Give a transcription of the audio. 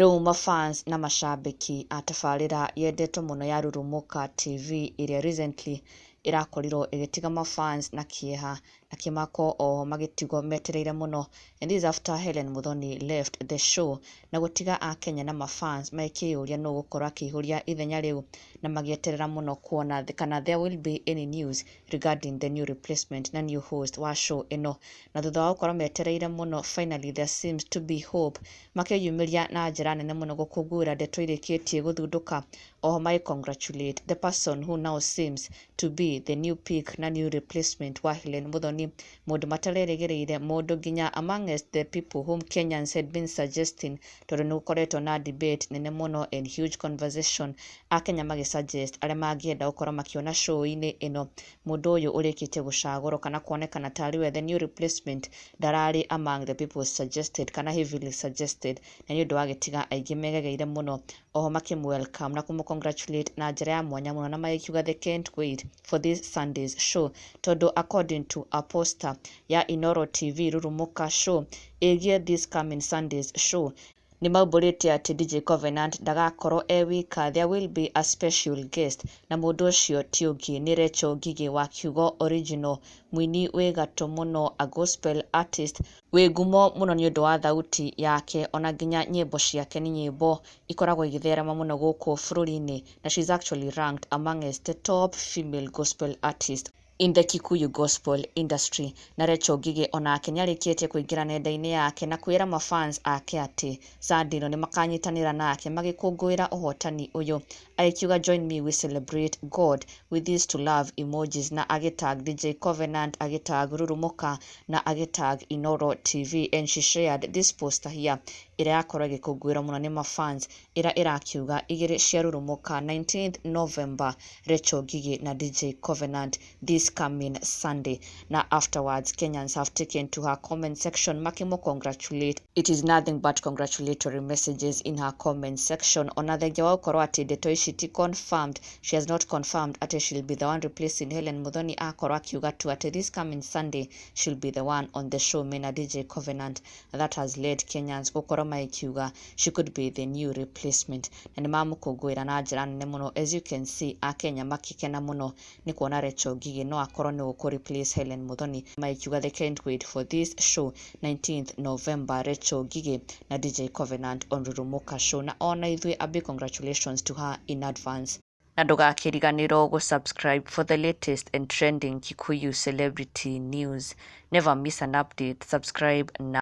Riu mafans na mashabiki atafarira yendeto muno ya Rurumuka TV iria recently irakorirwo igitiga mafans na kieha na kimako o magitigo metereire muno, and this is after Hellen Muthoni left the show na gutiga a Kenya na mafans maikiyuria no gukora kihuria ithenya riu na magieterera muno kuona kana there will be any news regarding the new replacement na new host wa show ino, na thutha wa gukora metereire muno, finally there seems to be hope makiyumiria na njira nene muno gukungura Ndeto irikitie guthunduka. Oho mai congratulate the person who now seems to be the new pick na new replacement wa Hellen Muthoni, mundu matareregereire, mundu nginya amongst the people whom Kenyans had been suggesting tondu ni gukoretwo na debate nene muno and huge conversation Akenya magisuggest aria mangienda gukora makiona show-ini ino. Mundu uyu urikitie gucagurwo kana kuonekana tariwe the new replacement darari among the people suggested kana heavily suggested, na ni undu wa gitiga aingi megegeire muno. Oho welcome na congratulate na njira ya mwanya muno na magikiuga they can't wait for this Sunday's show tondu according to a poster ya Inoro TV Rurumuka show igie this coming Sunday's show ni maubũrĩte ati DJ Covenant ndagakorwo wika, there will be a special guest na mũndũ ũcio ti ũngĩ ni Rachael Ngigi wa Kiugo Original, mwini wĩ gatũ muno, a gospel artist wĩ ngumo muno ni ũndũ wa thauti yake, ona nginya nyĩmbo ciake ni nyĩmbo ikoragwo igitherema muno gũkũ bũrũri-inĩ, na she's actually ranked amongst the top female gospel artists in the Kikuyu gospel industry. Na Rachael Ngigi ona Kenya rikitie kuingira nenda-ini yake na kwira mafans ake ati Sandino ni makanyitanira nake magikungwira uhotani uyu, aikiuga join me we celebrate God with these to love emojis, na agitag DJ Covenant, agitag Rurumuka na agitag Inoro TV, and she shared this poster here ira yakora gikungwira muno ni mafans ira irakiuga igiri cia Rurumuka 19th November, Rachael Ngigi na DJ Covenant this coming Sunday. Na afterwards Kenyans have taken to her comment section makimo congratulate. It is nothing but congratulatory messages in her comment section. Ona thenge wa ukorwo ati Ndeto ici ti confirmed, she has not confirmed ati she'll be the one replacing Hellen Muthoni, akorwo akiuga tu ati this coming Sunday she'll be the one on the show mena DJ Covenant. That has led Kenyans gukorwo maikiuga she could be the new replacement, na nimamukungwira na njira nene muno. As you can see, Akenya makikena muno ni kuona Rachael Ngigi no akorwo ni guku replace Hellen Muthoni. Maikiuga they can't wait for this show 19th November, Rachael Ngigi na DJ Covenant on Rurumuka show, na ona ithui a big congratulations to her in advance. Na ndugakiriganirwo gusubscribe for the latest and trending Kikuyu celebrity news. Never miss an update. Subscribe now.